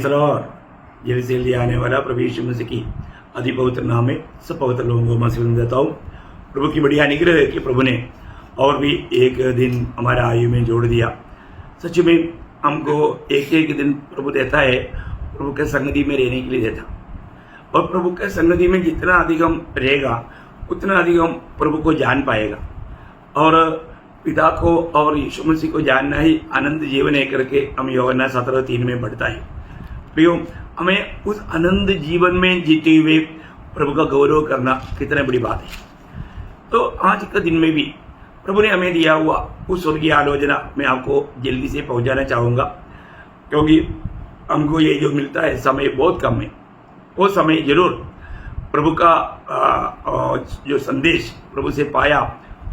परमेश्वर और जल्द से जल्दी आने वाला प्रभु यीशु मसीह की अति पवित्र नाम में सब पवित्र लोगों को मैं देता हूँ। प्रभु की बढ़िया अनुग्रह है कि प्रभु ने और भी एक दिन हमारे आयु में जोड़ दिया। सच में हमको एक एक दिन प्रभु देता है, प्रभु के संगति में रहने के लिए देता। और प्रभु के संगति में जितना अधिक हम रहेगा उतना अधिक हम प्रभु को जान पाएगा। और पिता को और यीशु मसीह को जानना ही आनंद जीवन है करके हम यूहन्ना 17:3 में बढ़ता है। प्रियो, हमें उस आनंद जीवन में जीते हुए प्रभु का गौरव करना कितनी बड़ी बात है। तो आज के दिन में भी प्रभु ने हमें दिया हुआ उस स्वर्गीय आलोचना मैं आपको जल्दी से पहुंचाना चाहूँगा, क्योंकि हमको ये जो मिलता है समय बहुत कम है। वो समय जरूर प्रभु का जो संदेश प्रभु से पाया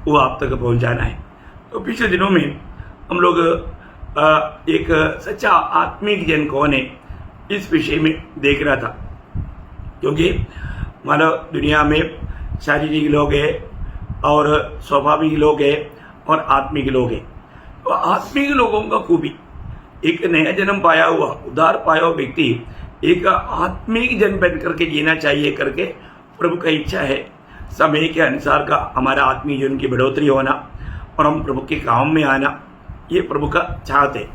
वो आप तक पहुंचाना है। तो पिछले दिनों में हम लोग एक सच्चा आत्मिक जन कौन है इस विषय में देख रहा था, क्योंकि मानव दुनिया में शारीरिक लोग हैं और स्वाभाविक लोग हैं और आत्मिक लोग हैं। तो आत्मिक लोगों का खूबी एक नया जन्म पाया हुआ उद्धार पाया हुआ व्यक्ति एक आत्मिक जन बन करके जीना चाहिए करके प्रभु का इच्छा है। समय के अनुसार का हमारा आत्मिक जीवन की बढ़ोतरी होना और हम प्रभु के काम में आना, ये प्रभु का चाहत है।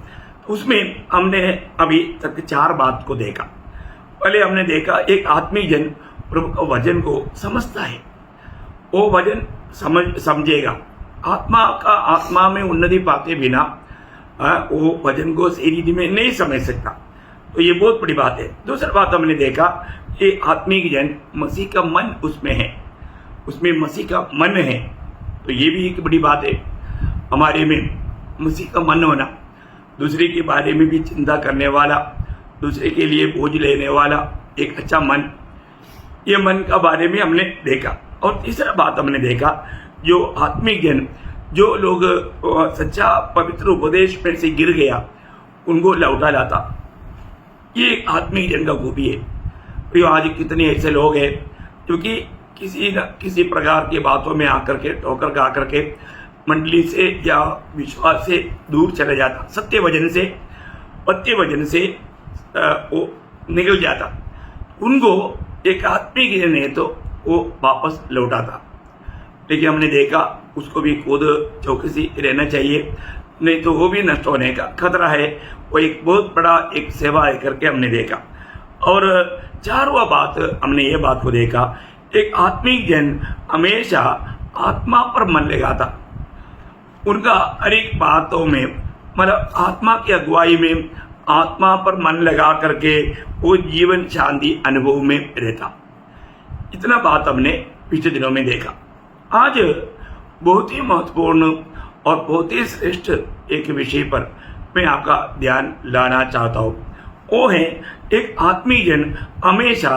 उसमें हमने अभी तक 4 बात को देखा। पहले हमने देखा एक आत्मिक जन प्रभु का वचन को समझता है, वो वचन समझेगा। आत्मा में उन्नति पाते बिना वो वचन को शरीर में नहीं समझ सकता। तो ये बहुत बड़ी बात है। दूसरी बात हमने देखा कि आत्मिक जन मसीह का मन उसमें है, उसमें मसीह का मन है। तो ये भी एक बड़ी बात है, हमारे में मसीह का मन होना, दूसरे के बारे में भी चिंता करने वाला, दूसरे के लिए बोझ लेने वाला एक अच्छा मन, ये मन का बारे में हमने देखा। और तीसरा बात हमने देखा जो आत्मिक जन, जो लोग सच्चा पवित्र उपदेश में से गिर गया उनको लौटा लाता, ये आत्मिक जन का खूबी है। तो आज कितने ऐसे लोग हैं क्योंकि किसी न किसी प्रकार की बातों में आकर के ठोकर खा करके मंडली से या विश्वास से दूर चले जाता, सत्य वचन से पत्य वचन से वो निकल जाता। उनको एक आत्मिक जन है तो वो वापस लौटाता। लेकिन हमने देखा उसको भी खुद चौकसी रहना चाहिए, नहीं तो वो भी नष्ट होने का खतरा है। वो एक बहुत बड़ा एक सेवा है करके हमने देखा। और 4वां बात हमने ये बात को देखा, एक आत्मिक जन हमेशा आत्मा पर मन लगाता। उनका हर एक बातों में मतलब आत्मा की अगुवाई में आत्मा पर मन लगा करके वो जीवन शांति अनुभव में रहता। इतना बात हमने पिछले दिनों में देखा। आज बहुत ही महत्वपूर्ण और बहुत ही श्रेष्ठ एक विषय पर मैं आपका ध्यान लाना चाहता हूँ। वो है एक आत्मिक जन हमेशा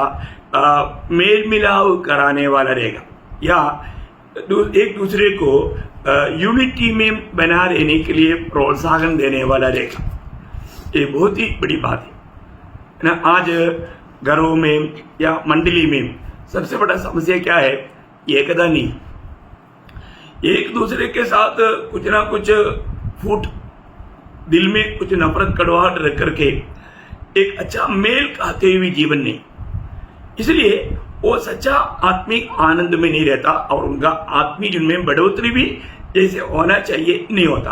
मेल मिलाप कराने वाला रहेगा या एक दूसरे को यूनिटी में बना रहने के लिए प्रोत्साहन देने वाला रहेगा। ये बहुत ही बड़ी बात है ना। आज घरों में या मंडली में सबसे बड़ा समस्या क्या है? एकता नहीं, एक दूसरे के साथ कुछ ना कुछ फूट, दिल में कुछ नफरत कड़वाहट रख करके एक अच्छा मेल खाते हुए जीवन नहीं, इसलिए वो सच्चा आत्मिक आनंद में नहीं रहता और उनका आत्मिक जीवन में बढ़ोतरी भी जैसे होना चाहिए नहीं होता।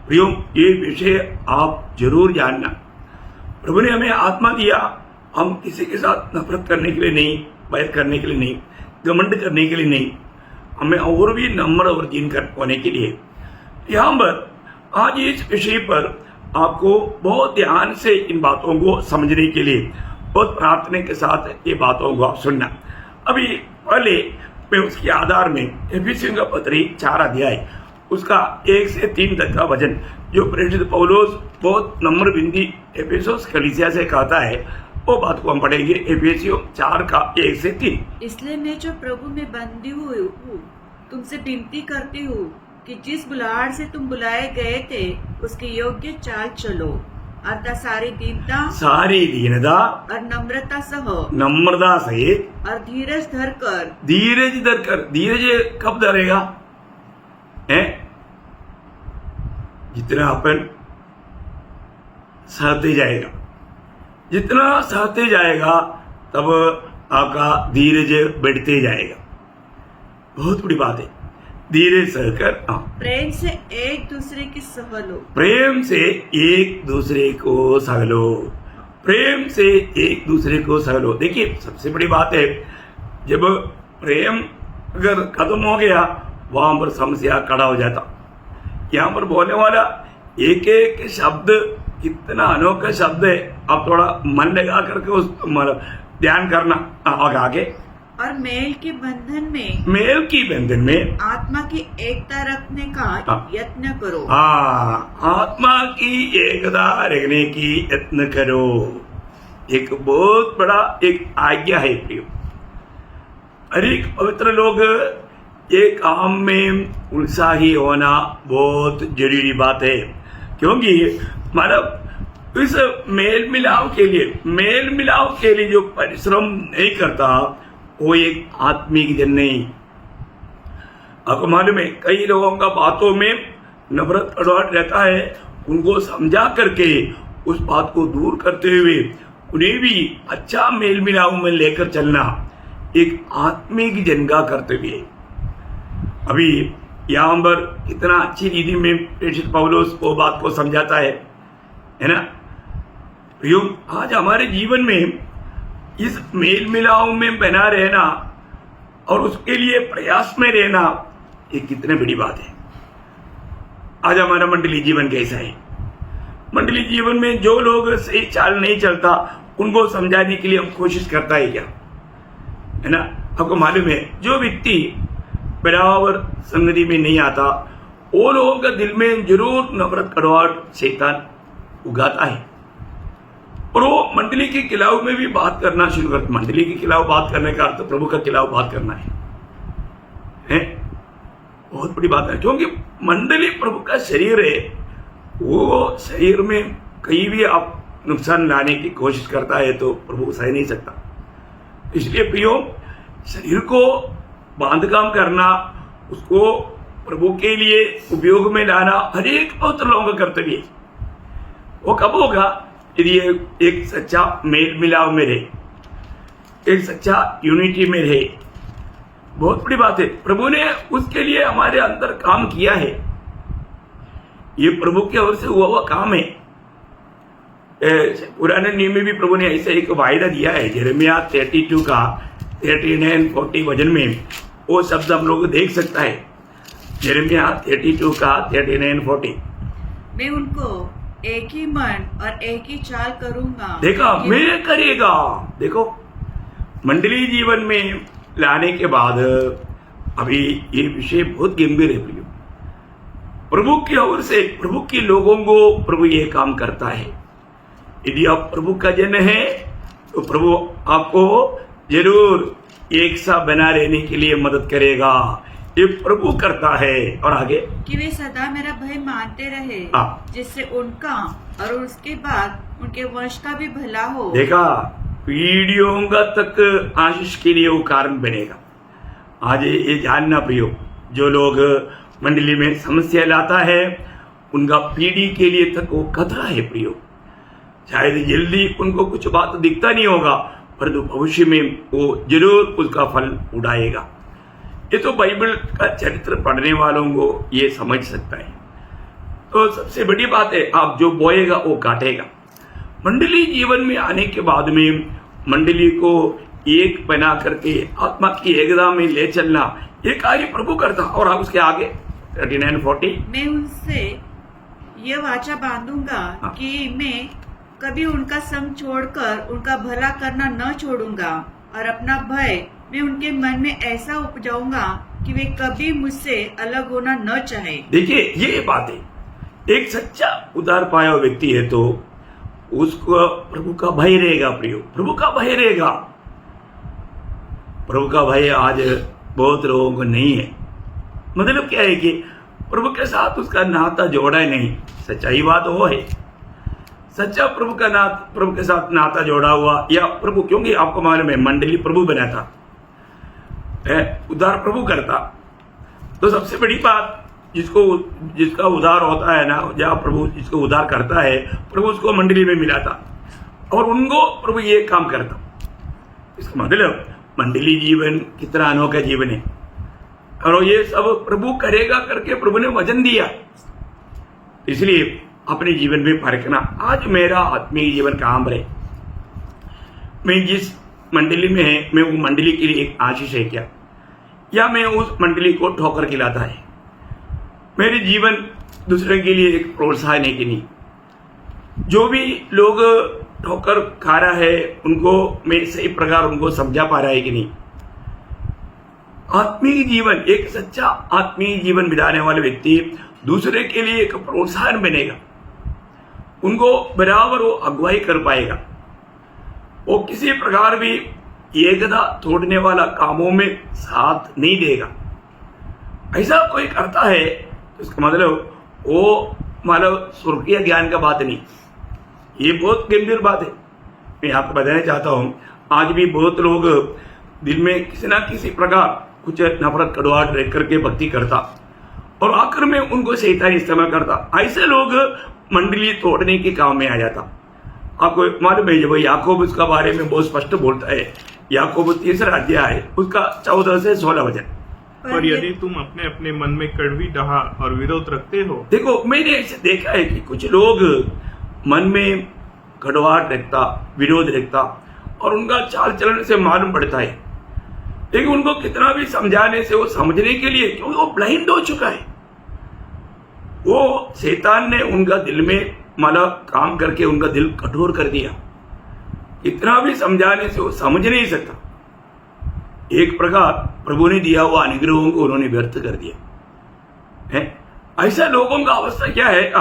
प्रियो, ये विषय आप जरूर जानना। प्रभु ने हमें आत्मा दिया, हम किसी के साथ नफरत करने के लिए नहीं, बैर करने के लिए नहीं, घमंड करने के लिए नहीं, हमें और भी नम्र और दीन होने के लिए। यहाँ पर आज इस विषय पर आपको बहुत ध्यान से इन बातों को समझने के लिए बहुत प्रार्थना के साथ ये बातों को आप सुनना। अभी पहले मैं उसके आधार में एफिसियों का पत्री 4 अध्याय उसका 1 से 3 तक का वचन जो प्रेरित पौलुस बहुत नम्र बिंदी एफिसोस कलीसिया से कहता है, वो बात को हम पढ़ेंगे। एफिसियों 4 का 1 से 3। इसलिए मैं जो प्रभु में बंदी हुई हूँ तुमसे विनती करती हूँ कि जिस बुलाहट से तुम बुलाए गए थे उसके योग्य चाल चलो, अर्थात सारी दीनता और नम्रता सहित और धीरज धरकर। धीरज कब धरेगा? जितना अपन सहते जाएगा जितना सहते जाएगा तब आपका धीरज बढ़ते जाएगा। बहुत बड़ी बात है, धीरे सहकर। प्रेम से एक दूसरे की सह लो, प्रेम से एक दूसरे को सह लो, प्रेम से एक दूसरे को सह लो। देखिए सबसे बड़ी बात है, जब प्रेम अगर खत्म हो गया वहां पर समस्या खड़ा हो जाता। यहाँ पर बोलने वाला एक एक शब्द कितना अनोखा शब्द है, आप थोड़ा मन लगा करके उस ध्यान करना। आगे और मेल के बंधन में, मेल की बंधन में आत्मा की एकता रखने का यत्न करो। आत्मा की एकता रखने की यत्न करो। एक बहुत बड़ा एक आज्ञा है प्रियो। हर एक पवित्र लोग ये काम में उत्साही होना बहुत जरूरी बात है, क्योंकि हमारा इस मेल मिलाव के लिए जो परिश्रम नहीं करता वो एक आत्मिक जन नहीं। आपको मालूम है कई लोगों का बातों में नफरत कड़वाहट रहता है, उनको समझा करके उस बात को दूर करते हुए उन्हें भी अच्छा मेल मिलाव में लेकर चलना एक आत्मिक जन का कर्तव्य है। अभी यहाँ पर कितना अच्छी रीति में प्रेषित पौलुस वो बात को समझाता है ना। प्रियो, आज हमारे जीवन में इस मेल मिलाव में बना रहना और उसके लिए प्रयास में रहना ये कितने बड़ी बात है। आज हमारा मंडली जीवन कैसा है? मंडली जीवन में जो लोग सही चाल नहीं चलता उनको समझाने के लिए हम कोशिश करता है क्या, है ना। आपको मालूम है जो व्यक्ति बराबर संगति में नहीं आता वो लोगों का दिल में जरूर नफरत कड़वाहट शैतान उगाता है, और वो मंडली के खिलाफ में भी बात करना शुरू करता। मंडली के खिलाफ बात करने का अर्थ प्रभु के खिलाफ बात करना है? बहुत बड़ी बात है, क्योंकि मंडली प्रभु का शरीर है। वो शरीर में कहीं भी आप नुकसान लाने की कोशिश करता है तो प्रभु सह नहीं सकता। इसलिए प्रियो, शरीर को बांधकाम करना, उसको प्रभु के लिए उपयोग में लाना हर एक पवित्र लोगों का कर्तव्य है। वो कब होगा? यदि एक सच्चा मेल मिलाव में रहे, एक सच्चा यूनिटी में रहे। बहुत बड़ी बात है, प्रभु ने उसके लिए हमारे अंदर काम किया है। ये प्रभु की ओर से हुआ काम है। पुराने नियम में भी प्रभु ने ऐसा एक वायदा दिया है। यिर्मयाह 32 का 39-40 वचन में वो शब्द हम लोग देख सकता है। यिर्मयाह 32 का 39-40। मैं उनको एक ही मन और एक ही चाल करूंगा। देखा, मैं करेगा। देखो, मंडली जीवन में लाने के बाद अभी ये विषय बहुत गंभीर है प्रियो। प्रभु की ओर से प्रभु के लोगों को प्रभु ये काम करता है। यदि आप प्रभु का जन है तो प्रभु आपको जरूर एक सा बना रहने के लिए मदद करेगा। ये प्रभु करता है। और आगे कि वे सदा मेरा भय मानते रहे, जिससे उनका और उसके बाद उनके वंश का भी भला हो। देखा, पीढ़ियों का तक आशीष के लिए वो कारण बनेगा। आज ये जानना प्रियो, जो लोग मंडली में समस्या लाता है उनका पीढ़ी के लिए तक वो खतरा है प्रियो। शायद जल्दी उनको कुछ बात दिखता नहीं होगा, परंतु भविष्य में वो जरूर उसका फल उड़ाएगा। ये तो बाइबल का चरित्र पढ़ने वालों को ये समझ सकता है। तो सबसे बड़ी बात है, आप जो बोएगा वो काटेगा। मंडली जीवन में आने के बाद में मंडली को एक बना करके आत्मा की एकता में ले चलना ये कार्य प्रभु करता। और आप उसके आगे 39-40। मैं उनसे ये वाचा बांधूंगा कि मैं कभी उनका संग छोड़कर उनका भला करना न छोड़ूंगा, और अपना भय मैं उनके मन में ऐसा उपजाऊंगा कि वे कभी मुझसे अलग होना न चाहे। देखिए, ये बात है, एक सच्चा उदार पाया हुआ व्यक्ति है तो उसको प्रभु का भय रहेगा प्रियो। प्रभु का भय रहेगा। प्रभु का भय आज बहुत लोगों को नहीं है। मतलब क्या है कि प्रभु के साथ उसका नाता जोड़ा ही नहीं। सच्चाई बात वो है, सच्चा प्रभु के साथ नाता जोड़ा हुआ या प्रभु, क्योंकि आपको मालूम है मंडली प्रभु बनाता है, उद्धार प्रभु करता। तो सबसे बड़ी बात, जिसका उद्धार होता है ना, जहाँ प्रभु जिसको उद्धार करता है प्रभु उसको मंडली में मिलाता। और उनको प्रभु ये काम करता। इसका मतलब मंडली जीवन कितना अनोखा जीवन है, और ये सब प्रभु करेगा करके प्रभु ने वचन दिया। इसलिए अपने जीवन में परखना, आज मेरा आत्मीय जीवन कहाँ पर है, मैं जिस मंडली में है मैं वो मंडली के लिए एक आशीष है क्या, या मैं उस मंडली को ठोकर खिलाता है। मेरे जीवन दूसरे के लिए एक प्रोत्साहन है कि नहीं। जो भी लोग ठोकर खा रहा है उनको मैं सही प्रकार उनको समझा पा रहा है कि नहीं। आत्मीय जीवन, एक सच्चा आत्मीय जीवन बिताने वाले व्यक्ति दूसरे के लिए एक प्रोत्साहन बनेगा, उनको बराबर वो अगुवाई कर पाएगा, वो किसी प्रकार भी एकता तोड़ने वाला कामों में साथ नहीं देगा। ऐसा कोई करता है तो इसका मतलब वो मतलब स्वर्गीय ज्ञान का बात नहीं, ये बहुत गंभीर बात है। मैं आपको बताना चाहता हूं, आज भी बहुत लोग दिल में किसी ना किसी प्रकार कुछ नफरत कड़वाहट रख करके भक्ति करता और आखिर में उनको शैतान इस्तेमाल करता। ऐसे लोग मंडली तोड़ने के काम में आ जाता। आपको मालूम है जब याकूब उसका बारे में बहुत स्पष्ट बोलता है, याकूब 3 अध्याय उसका 14 से 16 वचन। पर यदि तुम अपने अपने मन में कड़वी डहा और विरोध रखते हो। देखो मैंने ऐसे देखा है कि कुछ लोग मन में कड़वाहट रखता, विरोध रखता और उनका चाल चलन से मालूम पड़ता है, लेकिन उनको कितना भी समझाने से वो समझने के लिए, क्योंकि वो ब्लाइंड हो चुका है। वो शैतान ने उनका दिल में माला काम करके उनका दिल कठोर कर दिया। इतना भी समझाने से वो समझ नहीं सकता। एक प्रकार प्रभु ने दिया हुआ अनुग्रहों को उन्होंने व्यर्थ कर दिया है। ऐसा लोगों का अवस्था क्या है?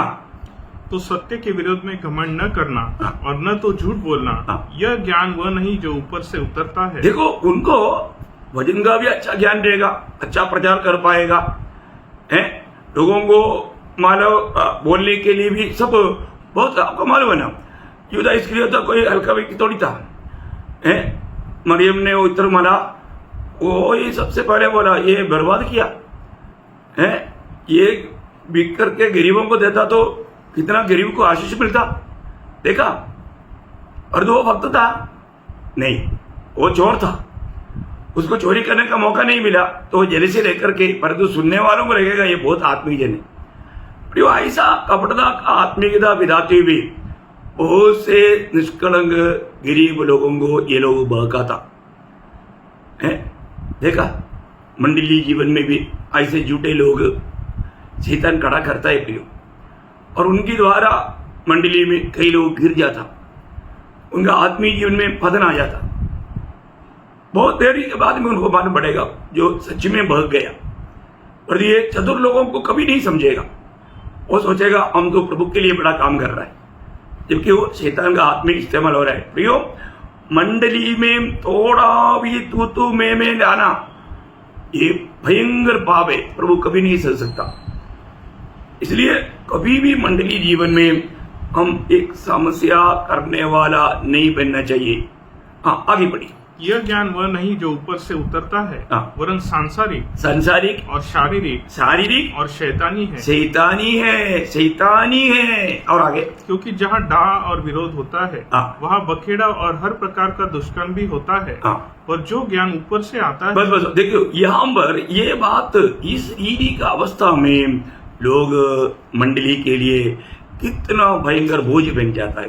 तो सत्य के विरोध में घमंड न करना और न तो झूठ बोलना, यह ज्ञान वह नहीं जो ऊपर से उतरता है। देखो उनको वचन का भी अच्छा ज्ञान रहेगा, अच्छा प्रचार कर पाएगा, है लोगों को मानव बोलने के लिए भी सब बहुत। आपको मालूम है ना, युदा इस्करियोता कोई हल्का व्यक्ति थोड़ी था, है मरियम ने उत्तर माना, वो ये सबसे पहले बोला ये बर्बाद किया है, ये बिक करके गरीबों को देता तो कितना गरीब को आशीष मिलता। देखा, और तो वो भक्त था नहीं, वो चोर था, उसको चोरी करने का मौका नहीं मिला तो जले से लेकर के, परंतु सुनने वालों को लगेगा ये बहुत आत्मीय जन है। ऐसा कपटता का आत्मीयता बिताते हुए बहुत से निष्कलंक गरीब लोगों को ये लोग बहकाता है। देखा, मंडली जीवन में भी ऐसे झूठे लोग शैतान खड़ा करता है प्रियो, और उनके द्वारा मंडली में कई लोग गिर जाता, उनका आत्मीय जीवन में पतन आ जाता। बहुत देरी के बाद में उनको मालूम पड़ेगा जो सच में बह गया। और ये चतुर लोगों को कभी नहीं समझेगा, वो सोचेगा हम तो प्रभु के लिए बड़ा काम कर रहा है, जबकि वो शैतान का आत्मिक इस्तेमाल हो रहा है। प्रियो, मंडली में थोड़ा भी तू मैं लाना ये भयंकर पाप है, प्रभु कभी नहीं सह सकता। इसलिए कभी भी मंडली जीवन में हम एक समस्या करने वाला नहीं बनना चाहिए। हाँ, आगे बढ़िए। यह ज्ञान वह नहीं जो ऊपर से उतरता है, वरन सांसारिक और शारीरिक और शैतानी है। और आगे, क्योंकि जहाँ डाह और विरोध होता है वहाँ बखेड़ा और हर प्रकार का दुष्कर्म भी होता है। और जो ज्ञान ऊपर से आता है, बस देखो यहाँ पर ये बात, इस रीति का अवस्था में लोग मंडली के लिए कितना भयंकर बोझ बन जाता है,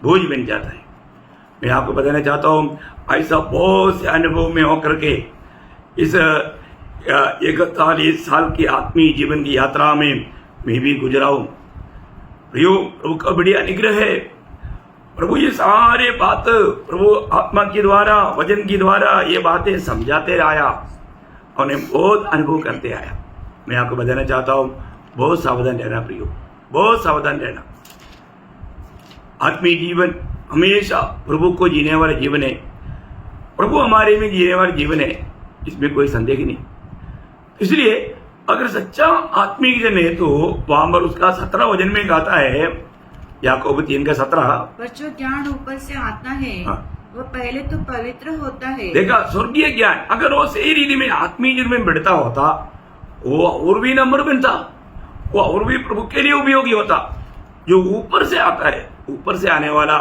बोझ बन जाता है। मैं आपको बताना चाहता हूँ, ऐसा बहुत से अनुभव में होकर के इस 41 साल की आत्मीय जीवन की यात्रा में मैं भी गुजरा हूँ। प्रभु का बड़ी अनुग्रह है। प्रभु ये सारे बात प्रभु आत्मा के द्वारा, वचन के द्वारा ये बातें समझाते आया और उन्हें बहुत अनुभव करते आया। मैं आपको बताना चाहता हूँ, बहुत सावधान रहना प्रियो, बहुत सावधान रहना। आत्मीय जीवन हमेशा प्रभु को जीने वाला जीवन है, प्रभु हमारे में जीने वाला जीवन है, इसमें कोई संदेह नहीं। इसलिए अगर सच्चा आत्मिक जन है तो वहां पर उसका 17 वचन में गाता है, याकूब 3 का 17, पर जो ज्ञान ऊपर से आता है वो पहले तो पवित्र होता है। देखा, स्वर्गीय ज्ञान अगर वो सही रीति में आत्मीय जीवन में बढ़ता होता, वो और भी नंबर बनता, वो और भी प्रभु के लिए उपयोगी होता। जो ऊपर से आता है, ऊपर से आने वाला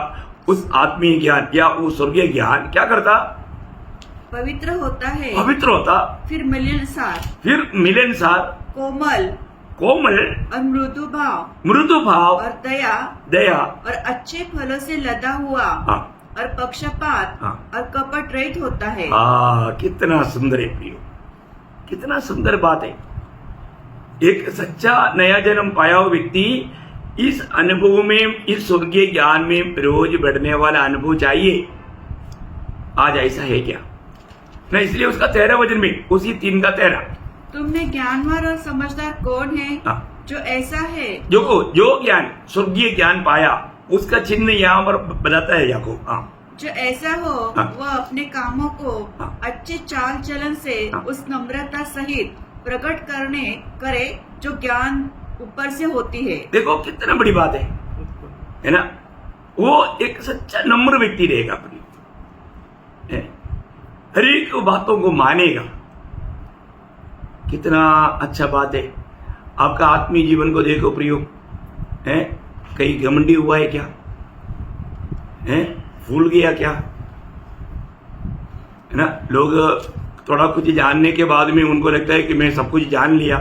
उस आत्मीय ज्ञान या उस स्वर्गीय ज्ञान क्या करता? पवित्र होता है, पवित्र होता, फिर मिलनसार, कोमल और मृदु भाव और दया और अच्छे फलों से लदा हुआ और पक्षपात और कपट रहित होता है। कितना सुंदर है प्रियो, कितना सुंदर बात है। एक सच्चा नया जन्म पाया हुआ व्यक्ति इस अनुभव में, इस स्वर्गीय ज्ञान में रोज बढ़ने वाला अनुभव चाहिए। आज ऐसा है क्या? नहीं, इसलिए उसका 13 वचन में, उसी 3 का 13, तुमने ज्ञानवान और समझदार कौन है जो ऐसा है, जो ज्ञान, स्वर्गीय ज्ञान पाया, उसका चिन्ह यहाँ पर बताता है याकूब। जो ऐसा हो वह अपने कामों को अच्छे चाल चलन से उस नम्रता सहित प्रकट करे जो ज्ञान ऊपर से होती है। देखो कितना बड़ी बात है ना? वो एक सच्चा नम्र व्यक्ति रहेगा, अपनी हर एक बातों को मानेगा। कितना अच्छा बात है। आपका आत्मीय जीवन को देखो प्रियो, है कहीं घमंडी हुआ है क्या? है भूल गया क्या? है ना? लोग थोड़ा कुछ जानने के बाद में उनको लगता है कि मैं सब कुछ जान लिया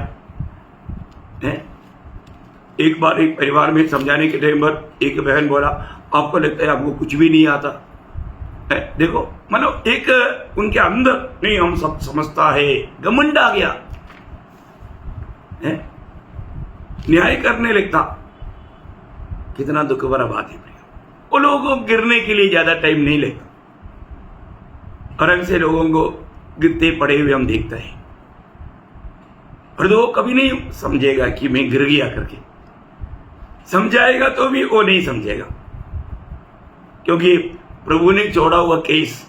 है। एक बार एक परिवार में समझाने के टाइम पर एक बहन बोला, आपको लगता है आपको कुछ भी नहीं आता है। देखो मतलब एक उनके अंदर नहीं, हम सब समझता है, घमंड आ गया है, न्याय करने लगता। कितना दुख भरा बात है। वो लोगों को गिरने के लिए ज्यादा टाइम नहीं लगता, और ऐसे लोगों को गिरते पड़े हुए हम देखते हैं, और वो कभी नहीं समझेगा कि मैं गिर गया करके। समझाएगा तो भी वो नहीं समझेगा, क्योंकि प्रभु ने छोड़ा हुआ केस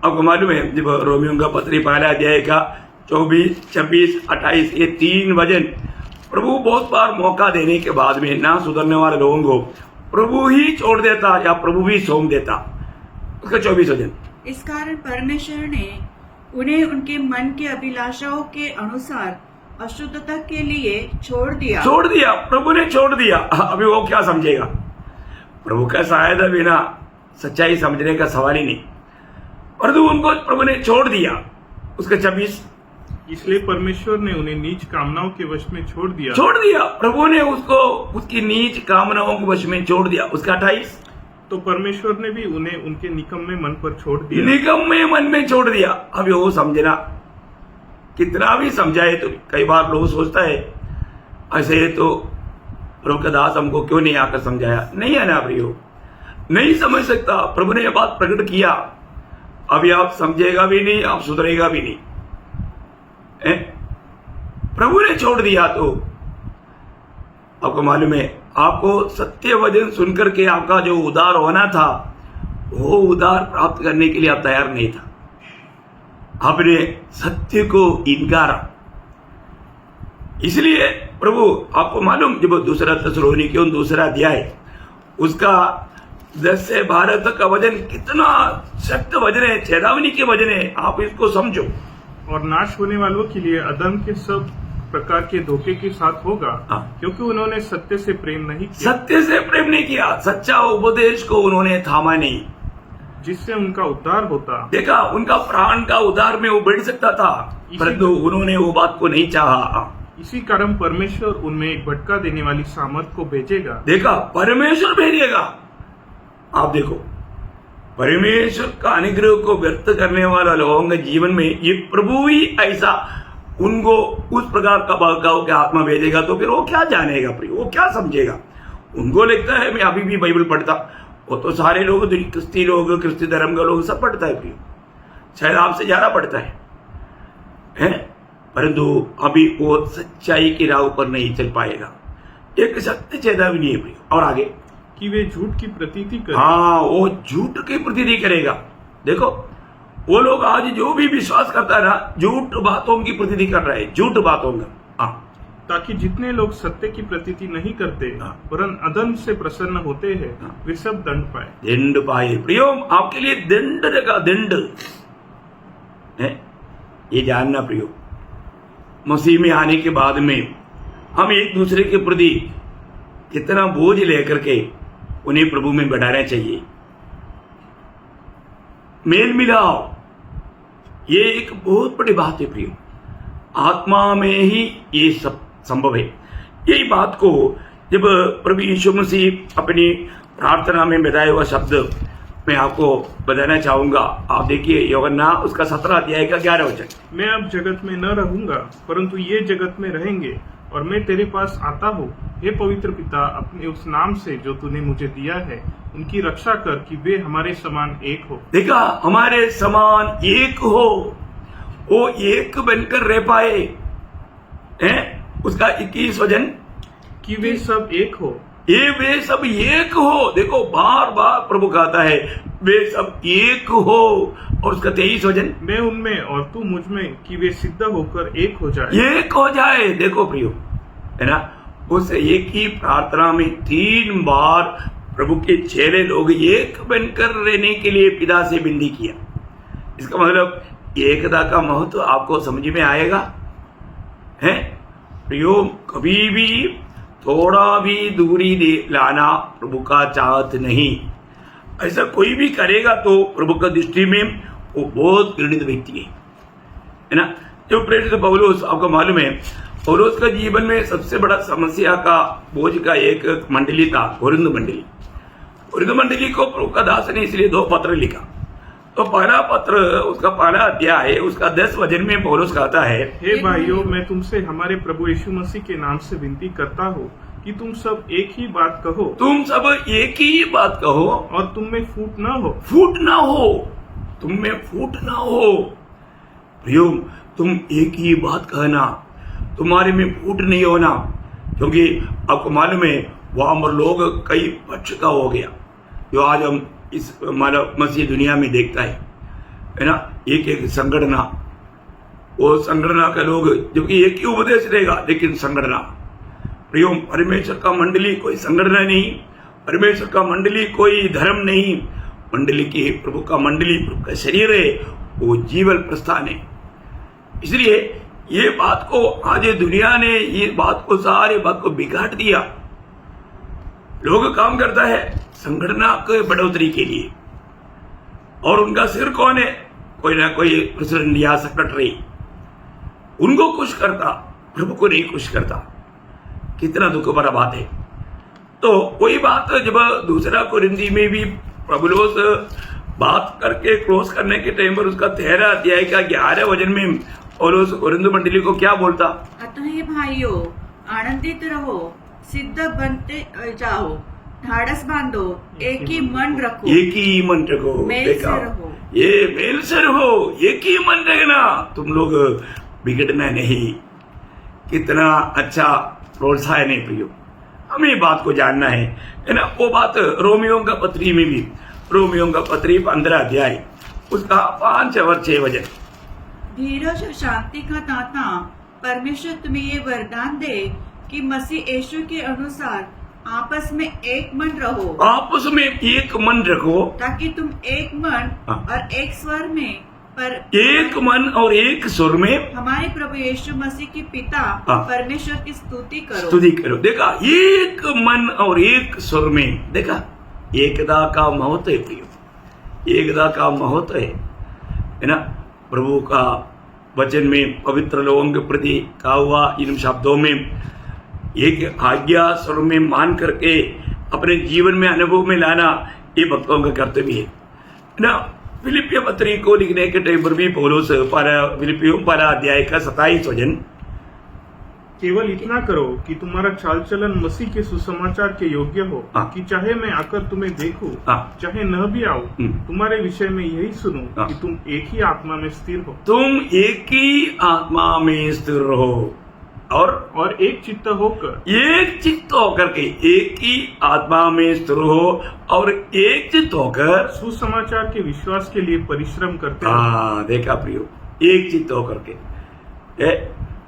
आपको मालूम है। जब रोमियो का पत्री पहला अध्याय का 24, 26, 28 ये 3 वचन प्रभु बहुत बार मौका देने के बाद में ना सुधरने वाले लोगों को प्रभु ही छोड़ देता या प्रभु भी सौंप देता। उसका 24 वचन, इस कारण परमेश्वर ने उन्हें उनके मन के अभिलाषाओं के अनुसार अशुद्धता के लिए छोड़ दिया। प्रभु ने छोड़ दिया। अभी वो क्या समझेगा? प्रभु का सहायता बिना सच्चाई समझने का सवाल ही नहीं, परंतु उनको प्रभु ने छोड़ दिया। उसका 26, इसलिए परमेश्वर ने उन्हें नीच कामनाओं के वश में छोड़ दिया। प्रभु ने उसको उसकी नीच कामनाओं के वश में छोड़ दिया। उसका 28, तो परमेश्वर ने भी उन्हें उनके निकम्मे मन पर छोड़ दिया। अब वो समझना, कितना भी समझाए तो कई बार लोग सोचता है ऐसे तो प्रभु का दास हमको क्यों नहीं आकर समझाया। नहीं है ना प्रियो, नहीं समझ सकता। प्रभु ने यह बात प्रकट किया, अभी आप समझेगा भी नहीं, आप सुधरेगा भी नहीं। प्रभु ने छोड़ दिया तो आपको मालूम है, आपको सत्य वचन सुनकर के आपका जो उद्धार होना था, वो उद्धार प्राप्त करने के लिए आप तैयार नहीं था। आपने सत्य को इनकारा। इसलिए प्रभु आपको मालूम, जब 2 थिस्सलुनीकियों 2 अध्याय उसका 10 से 12 तक का वचन कितना सख्त वचन है, चेतावनी के वचन है। आप इसको समझो। और नाश होने वालों के लिए अदम के सब प्रकार के धोखे के साथ होगा, क्योंकि उन्होंने सत्य से प्रेम नहीं किया। सच्चा उपदेश को उन्होंने थामा नहीं, जिससे उनका उद्धार होता। देखा, उनका प्राण का उद्धार में वो बढ़ सकता था, परंतु उन्होंने वो बात को नहीं चाहा। इसी कारण परमेश्वर उनमें एक भटका देने वाली सामर्थ को भेजेगा। देखा, परमेश्वर भेजेगा। आप देखो, परमेश्वर का अनुग्रह को व्यर्थ करने वाला लोगों के जीवन में ये प्रभु ही ऐसा उनको उस प्रकार का बहकाव के आत्मा भेजेगा, तो फिर वो क्या जानेगा प्रिय, वो क्या समझेगा? उनको लगता है मैं अभी भी बाइबल पढ़ता, वो तो सारे लोग, क्रिस्ती लोग, क्रिस्ती धर्म का लोग सब पढ़ता है प्रिय, शायद आपसे ज्यादा पढ़ता है, परंतु अभी वो सच्चाई की राह पर नहीं चल पाएगा। एक सत्य चेतावनी है प्रिय। और आगे कि वे झूठ की प्रतीति करें। हाँ, वो झूठ की प्रतीति करेगा। देखो, वो लोग आज जो भी विश्वास करता है ना, झूठ बातों की प्रतीति कर रहा है, झूठ बातों का। ताकि जितने लोग सत्य की प्रतीति नहीं करते वरन अदम से प्रसन्न होते हैं, वे सब दंड पाए। प्रियो, आपके लिए दंड रहेगा, दंड है ये जानना प्रियो। मसीह में आने के बाद में हम एक दूसरे के प्रति कितना बोझ लेकर के उन्हें प्रभु में बढ़ाना चाहिए। मेल मिलाओ, ये एक बहुत बड़ी बात है प्रियो। आत्मा में ही ये सब संभव है। यही बात को जब प्रभु यीशु मसीह अपनी प्रार्थना में बताया हुआ शब्द मैं आपको बताना चाहूंगा। आप देखिए यूहन्ना उसका 17 अध्याय का 11 वचन। मैं अब जगत में न रहूंगा परंतु ये जगत में रहेंगे और मैं तेरे पास आता हूँ। हे पवित्र पिता, अपने उस नाम से जो तूने मुझे दिया है उनकी रक्षा कर कि वे हमारे समान एक हो। देखा, हमारे समान एक हो, वो एक बनकर रह पाए हैं। उसका 21 वचन कि वे सब एक हो। ये वे सब एक हो। देखो बार बार प्रभु कहता है वे सब एक हो। और उसका 23 वचन मैं उनमें और तू मुझ में कि वे सिद्ध होकर एक हो जाए। एक हो जाए। देखो प्रियो, है ना, उस एक ही प्रार्थना में 3 बार प्रभु के चेले लोग एक बनकर रहने के लिए पिता से विनती किया। इसका मतलब एकता का महत्व आपको समझ में आएगा है प्रियो। कभी भी थोड़ा भी दूरी दे लाना प्रभु का चाहत नहीं। ऐसा कोई भी करेगा तो प्रभु का दृष्टि में वो बहुत घृणित व्यक्ति है ना। जो प्रेरित पौलुस, आपको मालूम है पौलुस का जीवन में सबसे बड़ा समस्या का बोझ का एक मंडली था, कोरिन्थ मंडली। कोरिन्थ मंडली को प्रभु का दास ने इसलिए 2 पत्र लिखा। तो पहला पत्र, उसका पहला अध्याय, उसका 10 वचन में पौलुस कहता है, हे भाइयों, मैं तुमसे हमारे प्रभु यीशु मसीह के नाम से विनती करता हूँ कि तुम सब एक ही बात कहो। तुम सब एक ही बात कहो और तुम में फूट न हो। फूट ना हो, तुम में फूट ना हो। प्रियो, तुम एक ही बात कहना, तुम्हारे में फूट नहीं होना। क्योंकि आपको मालूम है वहां पर लोग कई पक्ष का हो गया, जो आज हम इस मानव मसीह दुनिया में देखता है ना। एक संगठना, वो संगठना के लोग, जबकि एक ही उपदेश रहेगा लेकिन संगठना। प्रियो, परमेश्वर का मंडली कोई संगठना नहीं, परमेश्वर का मंडली कोई धर्म नहीं। मंडली की प्रभु का मंडली प्रभु का शरीर है, वो जीवन प्रस्थान है। इसलिए ये बात को आज दुनिया ने ये बात को सारी बात को बिगाड़ दिया। लोग काम करता है संगठना के बढ़ोतरी के लिए, और उनका सिर कौन है? कोई ना कोई प्रेसिडेंट या सेक्रेटरी। उनको खुश करता, प्रभु को नहीं खुश करता। कितना दुख भरा बात है। तो वही बात जब दूसरा कोरिन्थी में भी पौलुस बात करके क्लोज करने के टाइम पर उसका 13 अध्याय का 11 वचन में पौलुस कोरिन्थ मंडली को क्या बोलता? अतः हे भाइयों, आनंदित रहो, सिद्ध बनते जाओ, ढाढ़स बांधो, एक ही मन रखो। एक ही मन रखो। मेल से रहो। ये मेल से रहो, एक ही मन रखना, तुम लोग बिगड़ना नहीं। कितना अच्छा प्रोत्साहन है प्रियो। हमें ये बात को जानना है ना। वो बात रोमियो का पत्री में भी, रोमियो का पत्री 15 अध्याय उसका 5 और 6 वचन। धीरज और शांति का दाता परमेश्वर तुम्हें ये वरदान दे कि मसीह यीशु के अनुसार आपस में एक मन रहो। आपस में एक मन रखो, ताकि तुम एक मन और एक स्वर में एक मन और एक स्वर में हमारे प्रभु यीशु मसीह के पिता परमेश्वर की स्तुति करो। देखा, एक मन और एक स्वर में, देखा एकता का महत्व है प्रियो। एकता का महत्व है ना। प्रभु का वचन में पवित्र लोगों के प्रति कहा हुआ इन शब्दों में एक आज्ञा स्वर में मान करके अपने जीवन में अनुभव में लाना, ये भक्तों का कर्तव्य है ना। फिलिपियों पत्री को लिखने के टाइम पर भी पौलुस फिलिपियों 12 अध्याय का 27 वचन, केवल इतना करो कि तुम्हारा चाल चलन मसीह के सुसमाचार के योग्य हो, कि चाहे मैं आकर तुम्हें देखूं, चाहे न भी आऊं, तुम्हारे विषय में यही सुनूं कि तुम एक ही आत्मा में स्थिर हो। तुम एक ही आत्मा में स्थिर रहो और एक चित्त होकर के एक ही आत्मा में स्थिर हो और एक चित्त होकर सुसमाचार के विश्वास के लिए परिश्रम करते हो। देखा प्रियो, एक चित्त होकर के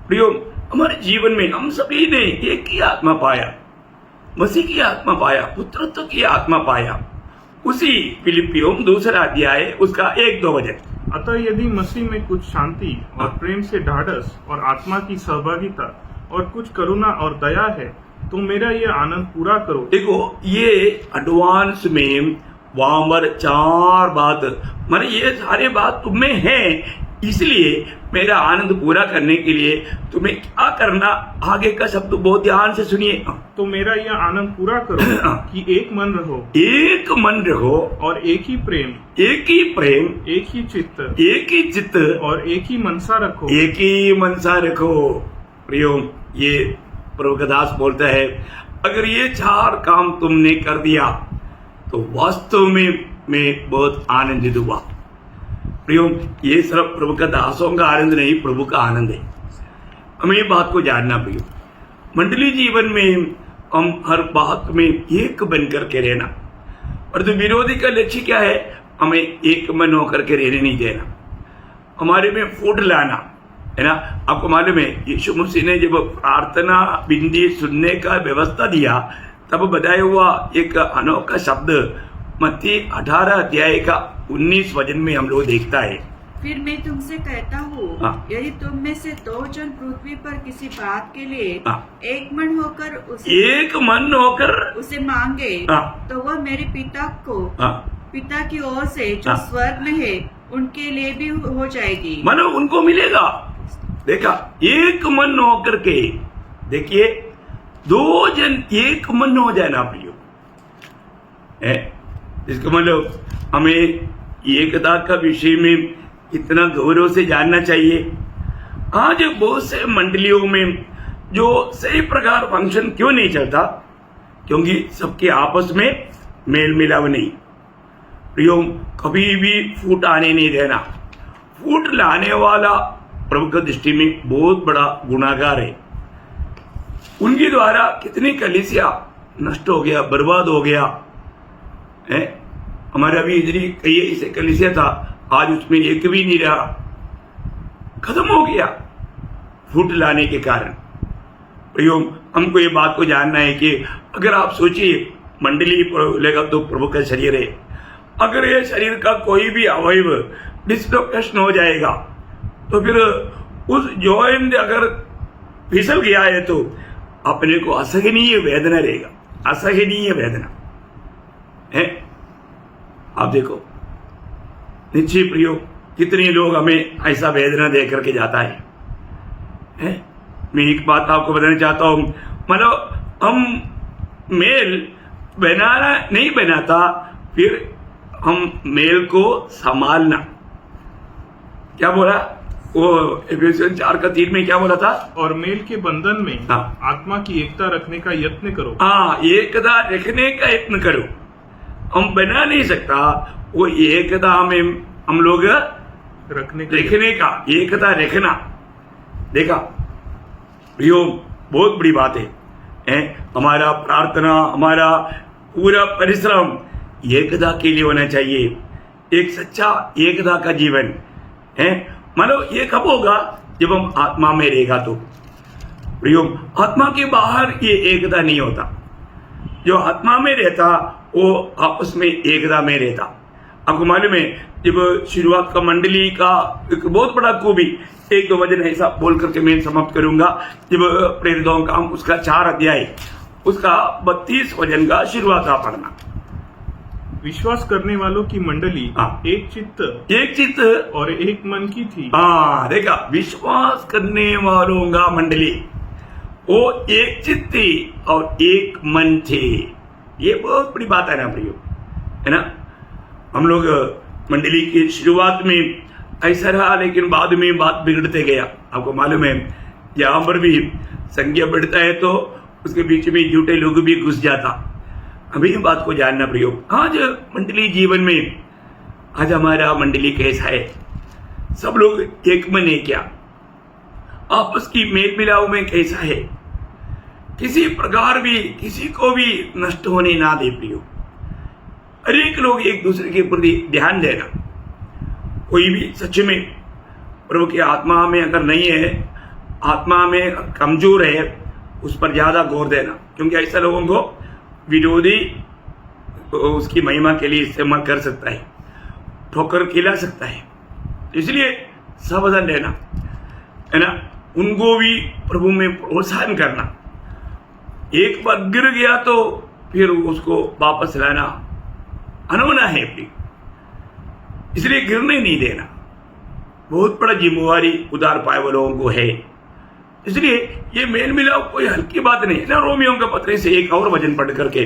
प्रियो, हमारे जीवन में हम सभी ने एक ही आत्मा पाया, मसीह की आत्मा पाया, पुत्रत्व की आत्मा पाया। उसी फिलिपियों 2 अध्याय उसका 1-2 वचन। अतः यदि मसीह में कुछ शांति और प्रेम से ढाढ़स और आत्मा की सहभागिता और कुछ करुणा और दया है, तो मेरा ये आनंद पूरा करो। देखो ये एडवांस में वहां पर 4 बात माने ये सारे बात तुम में है, इसलिए मेरा आनंद पूरा करने के लिए तुम्हें क्या करना, आगे का शब्द बहुत ध्यान से सुनिए। तो मेरा यह आनंद पूरा करो कि एक मन रहो, एक मन रहो और एक ही प्रेम, एक ही प्रेम, एक ही चित्त, एक ही चित्त और एक ही मनसा रखो, एक ही मनसा रखो। प्रियो, ये प्रभु का दास बोलता है, अगर ये 4 काम तुमने कर दिया तो वास्तव में मैं बहुत आनंदित हुआ। प्रियो, ये सिर्फ प्रभु का दासों का आनंद नहीं, प्रभु का आनंद है। हमें ये बात को जानना प्रियो, मंडली जीवन में हम हर बात में एक बन करके रहना, और तो विरोधी का लक्ष्य क्या है, हमें एक मन होकर के रहने नहीं देना, हमारे में फूट लाना है ना। आपको मालूम है यीशु मसीह ने जब प्रार्थना बिंदी सुनने का व्यवस्था दिया तब बताया हुआ एक अनोखा शब्द मत्ती 18 अध्याय का 19 वचन में हम लोग देखता है, फिर मैं तुमसे कहता हूँ, यदि तुम में से 2 जन पृथ्वी पर किसी बात के लिए एक मन होकर उसे मांगे तो वह मेरे पिता की ओर से जो स्वर्ग में है उनके लिए भी हो जाएगी, मानो उनको मिलेगा। देखा, एक मन होकर के, देखिए 2 जन एक मन हो जाए ना प्रियो, इसका मतलब हमें एकता का विषय में इतना गौरव से जानना चाहिए। आज बहुत से मंडलियों में जो सही प्रकार फंक्शन क्यों नहीं चलता, क्योंकि सबके आपस में मेल मिलाव नहीं। प्रियो, कभी भी फूट आने नहीं देना। फूट लाने वाला प्रभु की दृष्टि में बहुत बड़ा गुनाहगार है। उनके द्वारा कितनी कलीसिया नष्ट हो गया, बर्बाद हो गया है। हमारे अभी इधर कई ऐसे कलीसिया था, आज उसमें एक भी नहीं रहा, खत्म हो गया फूट लाने के कारण। प्रियो, हमको ये बात को जानना है कि अगर आप सोचिए मंडली लेगा तो प्रभु का शरीर है, अगर ये शरीर का कोई भी अवयव डिस्लोकेशन हो जाएगा तो फिर उस जॉइंट अगर फिसल गया है तो अपने को असहनीय वेदना रहेगा, असहनीय वेदना है। आप देखो निश्चय प्रियो, कितने लोग हमें ऐसा वेदना दे करके जाता है। मैं एक बात आपको बताना चाहता हूं, मतलब हम मेल बनाना नहीं बनाता, फिर हम मेल को संभालना, क्या बोला वो एफेसियन 4:3 में क्या बोला था, और मेल के बंधन में आत्मा की एकता रखने का यत्न करो। एकता रखने का यत्न करो। हम बना नहीं सकता, वो एकता में हम लोग रखने का एकता रखना। देखा प्रियो, बहुत बड़ी बात है। हमारा प्रार्थना, हमारा पूरा परिश्रम एकता के लिए होना चाहिए, एक सच्चा एकता का जीवन है। मानो ये कब होगा, जब हम आत्मा में रहेगा तो। प्रियो, आत्मा के बाहर ये एकता नहीं होता। जो आत्मा में रहता वो आपस में एकता में रहता। आपको मालूम है, जब शुरुआत का मंडली का एक बहुत बड़ा खूबी, 1-2 वचन ऐसा बोल करके मैं समाप्त करूंगा। जब प्रेरितों का उसका 4 अध्याय उसका 32 वचन का शुरुआत आप पढ़ना। विश्वास करने वालों की मंडली एक चित्त और एक मन की थी। देखा, विश्वास करने वालों का मंडली वो एक चित्त थी और एक मन थे। ये बहुत बड़ी बात है ना प्रियो, है ना। हम लोग मंडली की शुरुआत में ऐसा रहा, लेकिन बाद में बात बिगड़ते गया। आपको मालूम है, यहाँ पर भी संख्या बढ़ता है तो उसके बीच में झूठे लोग भी घुस जाता। अभी बात को जानना प्रियो, आज मंडली जीवन में आज हमारा मंडली कैसा है, सब लोग एक मन है क्या, आपस की मेल मिलाव में कैसा है, किसी प्रकार भी किसी को भी नष्ट होने ना दे प्रियो। हर एक लोग एक दूसरे के प्रति ध्यान देना। कोई भी सच में प्रभु की आत्मा में अगर नहीं है, आत्मा में कमजोर है, उस पर ज्यादा गौर देना, क्योंकि ऐसा लोगों को विरोधी उसकी महिमा के लिए इस्तेमाल कर सकता है, ठोकर खिला सकता है। इसलिए सावधान रहना, है ना। उनको भी प्रभु में प्रोत्साहन करना। एक बार गिर गया तो फिर उसको वापस लाना अनहोना है प्रिय। इसलिए गिरने नहीं देना बहुत बड़ा जिम्मेवारी उदार पाए वाले लोगों को है। इसलिए ये मेल मिलाप कोई हल्की बात नहीं है ना। रोमियो का पत्र से एक और वचन पढ़ करके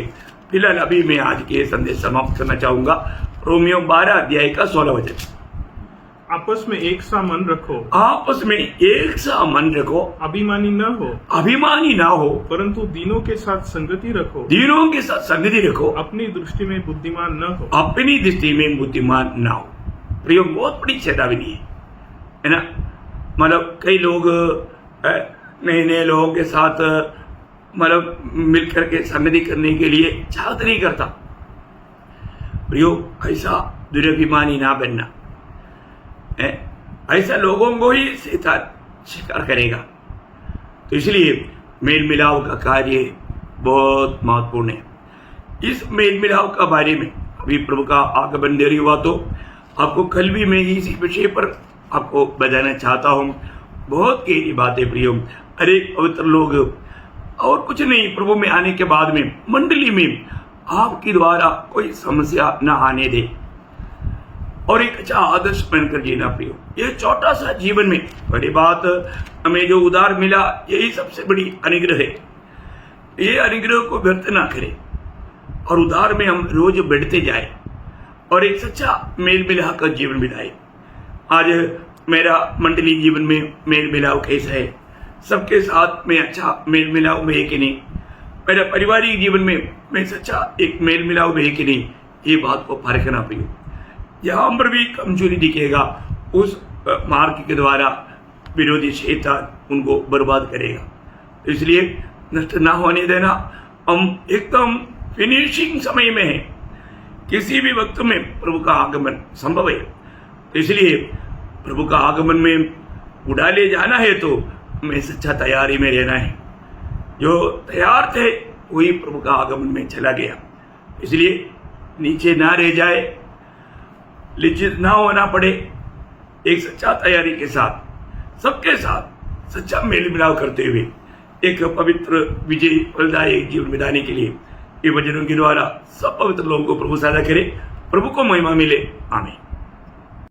फिलहाल अभी मैं आज के संदेश समाप्त करना चाहूंगा। रोमियो 12 अध्याय का 16 वचन। आपस में एक सा मन रखो, आपस में एक सा मन रखो, अभिमानी न हो, अभिमानी ना हो, परंतु दीनों के साथ संगति रखो, दीनों के साथ संगति रखो, अपनी दृष्टि में बुद्धिमान न हो, अपनी दृष्टि में बुद्धिमान ना हो। प्रयोग बहुत बड़ी चेतावनी है ना। मतलब कई लोग नए नए लोगों के साथ मतलब मिलकर के संगति करने के लिए चाहत नहीं करता। प्रयोग ऐसा दुराभिमानी ना बनना, ऐसा लोगों को ही शैतान शिकार करेगा। तो इसलिए मेल मिलाप का कार्य बहुत महत्वपूर्ण है। इस मेल मिलाप का बारे में अभी प्रभु का आगमन देरी हुआ तो आपको कल भी मैं इसी विषय पर आपको बताना चाहता हूँ। बहुत गहरी बातें प्रियो। अरे पवित्र लोग और कुछ नहीं, प्रभु में आने के बाद में मंडली में आपके द्वारा कोई समस्या न आने दे और एक अच्छा आदर्श बनकर जीना प्रियो। ये छोटा सा जीवन में बड़ी बात हमें जो उधार मिला यही सबसे बड़ी अनुग्रह है। ये अनुग्रह को व्यर्थ ना करें और उधार में हम रोज बढ़ते जाए और एक सच्चा मेल मिलाप का जीवन बिताए। आज मेरा मंडली जीवन में मेल मिलाप कैसा है, सबके साथ में अच्छा मेल मिलाप में है कि नहीं, मेरा पारिवारिक जीवन में मैं सच्चा एक मेल मिलाप में है कि नहीं, ये बात को परखना प्रियो। जहां पर भी कमजोरी दिखेगा उस मार्ग के द्वारा विरोधी शैतान उनको बर्बाद करेगा। तो इसलिए नष्ट ना होने देना। हम एकदम फिनिशिंग समय में है, किसी भी वक्त में प्रभु का आगमन संभव है। तो इसलिए प्रभु का आगमन में उड़ा ले जाना है तो हमें सच्चा तैयारी में रहना है। जो तैयार थे वही प्रभु का आगमन में चला गया। इसलिए नीचे ना रह जाए, लिज्जत ना होना पड़े, एक सच्चा तैयारी के साथ सबके साथ सच्चा मेल मिलाप करते हुए एक पवित्र विजय फलदायक जीवन बिताने के लिए ये वचनों के द्वारा सब पवित्र लोगों को प्रभु सहायता करे। प्रभु को महिमा मिले। आमीन।